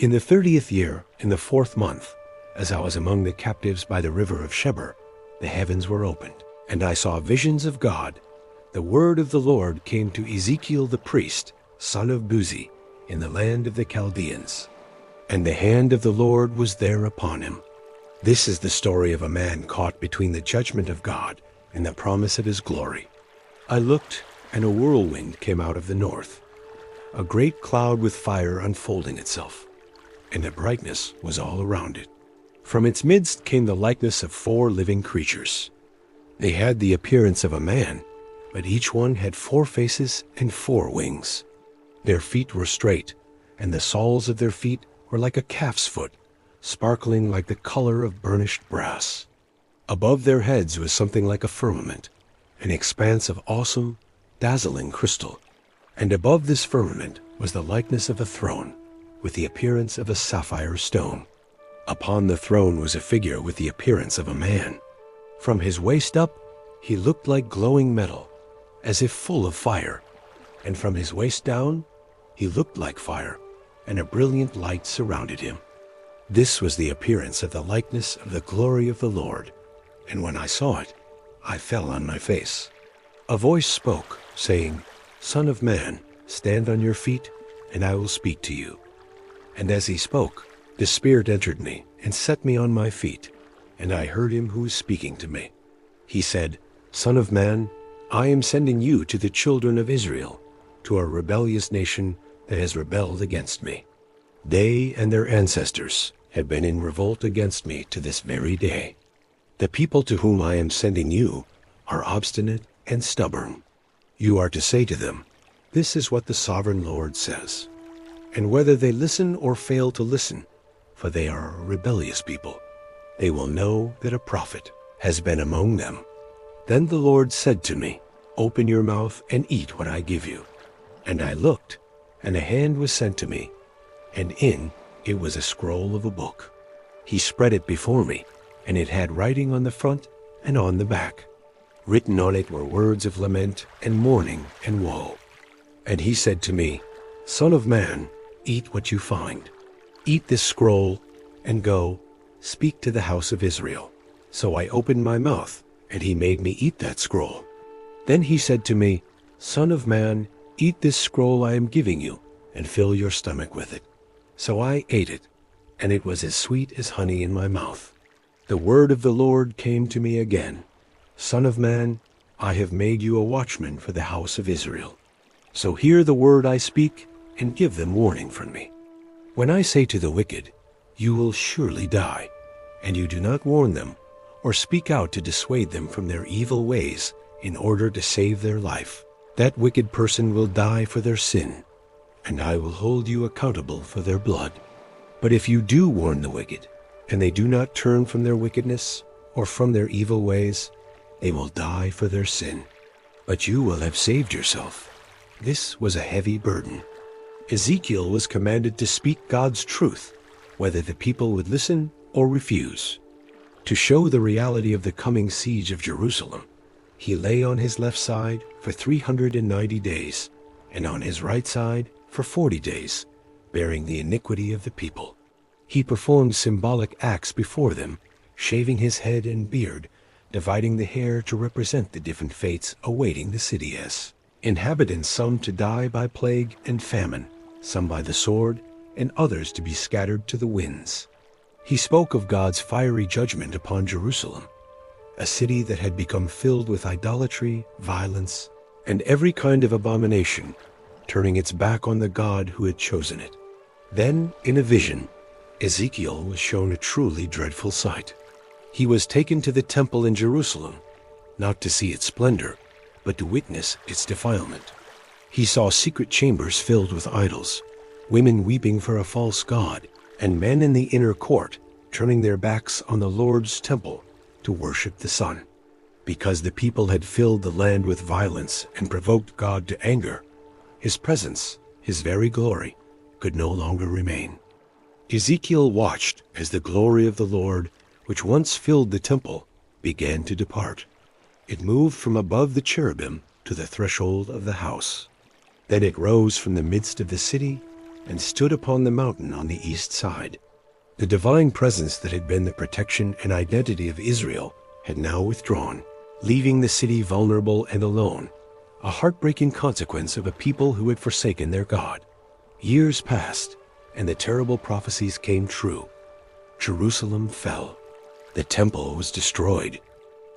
In the 30th year, in the 4th month, as I was among the captives by the river of Chebar, the heavens were opened, and I saw visions of God. The word of the Lord came to Ezekiel the priest, son of Buzi, in the land of the Chaldeans. And the hand of the Lord was there upon him. This is the story of a man caught between the judgment of God and the promise of his glory. I looked, and a whirlwind came out of the north, a great cloud with fire unfolding itself, and the brightness was all around it. From its midst came the likeness of 4 living creatures. They had the appearance of a man, but each one had 4 faces and 4 wings. Their feet were straight, and the soles of their feet were like a calf's foot, sparkling like the color of burnished brass. Above their heads was something like a firmament, an expanse of awesome, dazzling crystal. And above this firmament was the likeness of a throne, with the appearance of a sapphire stone. Upon the throne was a figure with the appearance of a man. From his waist up, he looked like glowing metal, as if full of fire, and from his waist down, he looked like fire, and a brilliant light surrounded him. This was the appearance of the likeness of the glory of the Lord, and when I saw it, I fell on my face. A voice spoke, saying, "Son of man, stand on your feet, and I will speak to you." And as he spoke, the Spirit entered me and set me on my feet, and I heard him who was speaking to me. He said, "Son of man, I am sending you to the children of Israel, to a rebellious nation that has rebelled against me. They and their ancestors have been in revolt against me to this very day. The people to whom I am sending you are obstinate and stubborn. You are to say to them, 'This is what the sovereign Lord says.' And whether they listen or fail to listen, for they are a rebellious people, they will know that a prophet has been among them. Then the Lord said to me, 'Open your mouth and eat what I give you.' And I looked, and a hand was sent to me, and in it was a scroll of a book. He spread it before me, and it had writing on the front and on the back. Written on it were words of lament and mourning and woe. And he said to me, 'Son of man, eat what you find. Eat this scroll, and go, speak to the house of Israel.' So I opened my mouth, and he made me eat that scroll. Then he said to me, 'Son of man, eat this scroll I am giving you, and fill your stomach with it.' So I ate it, and it was as sweet as honey in my mouth. The word of the Lord came to me again, 'Son of man, I have made you a watchman for the house of Israel. So hear the word I speak, and give them warning from me. When I say to the wicked, 'You will surely die,' and you do not warn them, or speak out to dissuade them from their evil ways in order to save their life, that wicked person will die for their sin, and I will hold you accountable for their blood. But if you do warn the wicked, and they do not turn from their wickedness or from their evil ways, they will die for their sin. But you will have saved yourself.' This was a heavy burden. Ezekiel was commanded to speak God's truth, whether the people would listen or refuse. To show the reality of the coming siege of Jerusalem, he lay on his left side for 390 days, and on his right side for 40 days, bearing the iniquity of the people. He performed symbolic acts before them, shaving his head and beard, dividing the hair to represent the different fates awaiting the city as inhabitants, some to die by plague and famine, some by the sword, and others to be scattered to the winds. He spoke of God's fiery judgment upon Jerusalem, a city that had become filled with idolatry, violence, and every kind of abomination, turning its back on the God who had chosen it. Then, in a vision, Ezekiel was shown a truly dreadful sight. He was taken to the temple in Jerusalem, not to see its splendor, but to witness its defilement. He saw secret chambers filled with idols, women weeping for a false god, and men in the inner court turning their backs on the Lord's temple to worship the sun. Because the people had filled the land with violence and provoked God to anger, his presence, his very glory, could no longer remain. Ezekiel watched as the glory of the Lord, which once filled the temple, began to depart. It moved from above the cherubim to the threshold of the house. Then it rose from the midst of the city and stood upon the mountain on the east side. The divine presence that had been the protection and identity of Israel had now withdrawn, leaving the city vulnerable and alone, a heartbreaking consequence of a people who had forsaken their God. Years passed, and the terrible prophecies came true. Jerusalem fell. The temple was destroyed.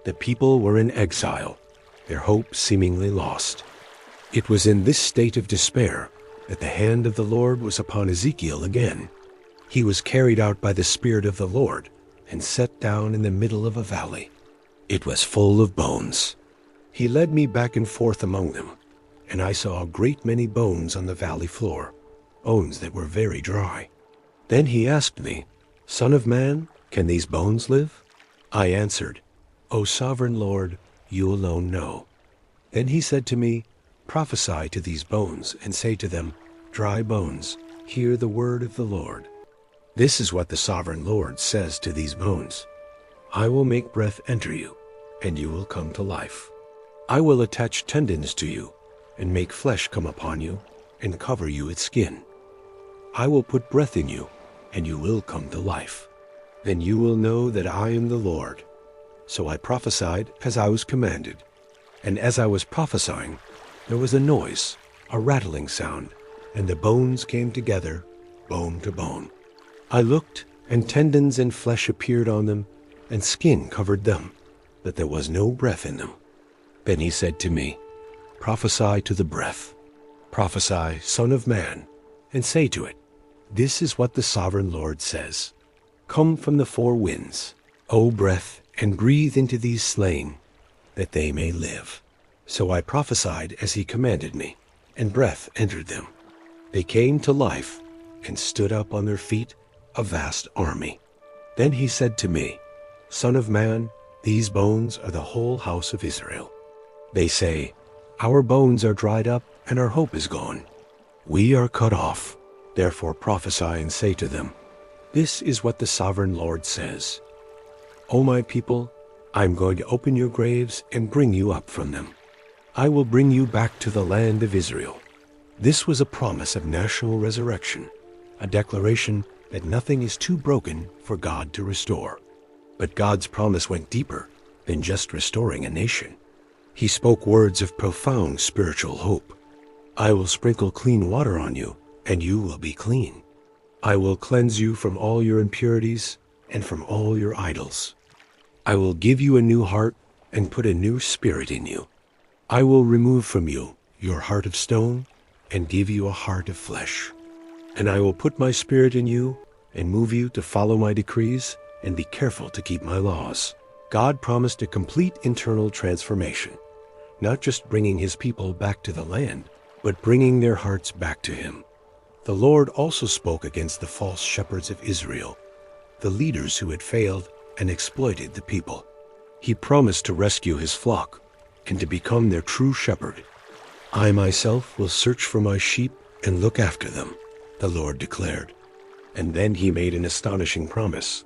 The people were in exile, their hope seemingly lost. It was in this state of despair that the hand of the Lord was upon Ezekiel again. He was carried out by the Spirit of the Lord and set down in the middle of a valley. It was full of bones. He led me back and forth among them, and I saw a great many bones on the valley floor, bones that were very dry. Then he asked me, "Son of man, can these bones live?" I answered, "O sovereign Lord, you alone know." Then he said to me, "Prophesy to these bones and say to them, dry bones, hear the word of the Lord. This is what the sovereign Lord says to these bones. I will make breath enter you, and you will come to life. I will attach tendons to you, and make flesh come upon you, and cover you with skin. I will put breath in you, and you will come to life. Then you will know that I am the Lord." So I prophesied as I was commanded. And as I was prophesying, there was a noise, a rattling sound, and the bones came together, bone to bone. I looked, and tendons and flesh appeared on them, and skin covered them, but there was no breath in them. Then he said to me, "Prophesy to the breath. Prophesy, Son of man, and say to it, this is what the sovereign Lord says. Come from the four winds, O breath, and breathe into these slain, that they may live." So I prophesied as he commanded me, and breath entered them. They came to life and stood up on their feet, a vast army. Then he said to me, "Son of man, these bones are the whole house of Israel. They say, our bones are dried up and our hope is gone. We are cut off. Therefore prophesy and say to them, this is what the sovereign Lord says. O my people, I am going to open your graves and bring you up from them. I will bring you back to the land of Israel." This was a promise of national resurrection, a declaration that nothing is too broken for God to restore. But God's promise went deeper than just restoring a nation. He spoke words of profound spiritual hope. "I will sprinkle clean water on you, and you will be clean. I will cleanse you from all your impurities and from all your idols. I will give you a new heart and put a new spirit in you. I will remove from you your heart of stone and give you a heart of flesh. And I will put my spirit in you and move you to follow my decrees and be careful to keep my laws." God promised a complete internal transformation, not just bringing his people back to the land, but bringing their hearts back to him. The Lord also spoke against the false shepherds of Israel, the leaders who had failed and exploited the people. He promised to rescue his flock and to become their true shepherd. "I myself will search for my sheep and look after them," the Lord declared. And then he made an astonishing promise.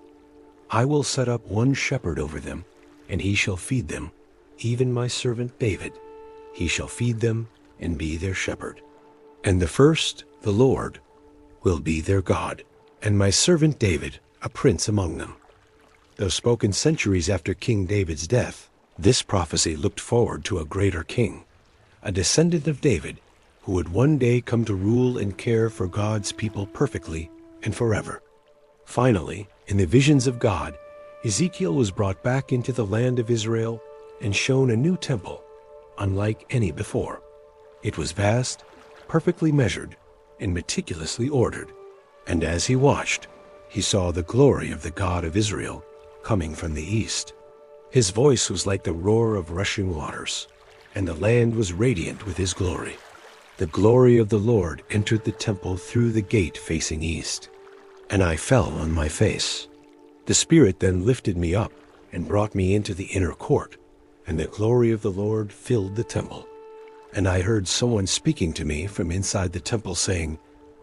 "I will set up one shepherd over them, and he shall feed them, even my servant David. He shall feed them and be their shepherd. And the first, the Lord, will be their God, and my servant David, a prince among them." Though spoken centuries after King David's death, this prophecy looked forward to a greater king, a descendant of David, who would one day come to rule and care for God's people perfectly and forever. Finally, in the visions of God, Ezekiel was brought back into the land of Israel and shown a new temple, unlike any before. It was vast, perfectly measured, and meticulously ordered. And as he watched, he saw the glory of the God of Israel coming from the east. His voice was like the roar of rushing waters, and the land was radiant with his glory. The glory of the Lord entered the temple through the gate facing east, and I fell on my face. The Spirit then lifted me up and brought me into the inner court, and the glory of the Lord filled the temple. And I heard someone speaking to me from inside the temple saying,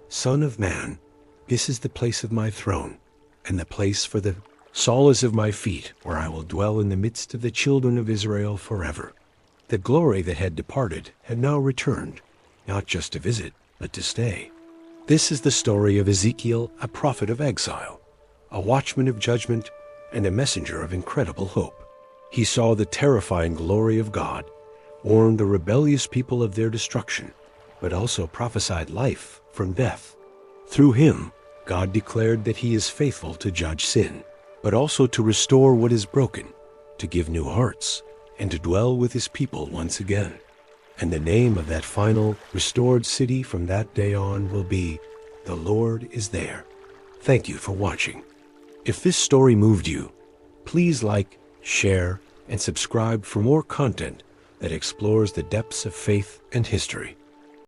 "Son of man, this is the place of my throne, and the place for the soles of my feet, where I will dwell in the midst of the children of Israel forever." The glory that had departed had now returned, not just to visit, but to stay. This is the story of Ezekiel, a prophet of exile, a watchman of judgment, and a messenger of incredible hope. He saw the terrifying glory of God, warned the rebellious people of their destruction, but also prophesied life from death. Through him, God declared that he is faithful to judge sin, but also to restore what is broken, to give new hearts, and to dwell with his people once again. And the name of that final, restored city from that day on will be, "The Lord is there." Thank you for watching. If this story moved you, please like, share, and subscribe for more content that explores the depths of faith and history.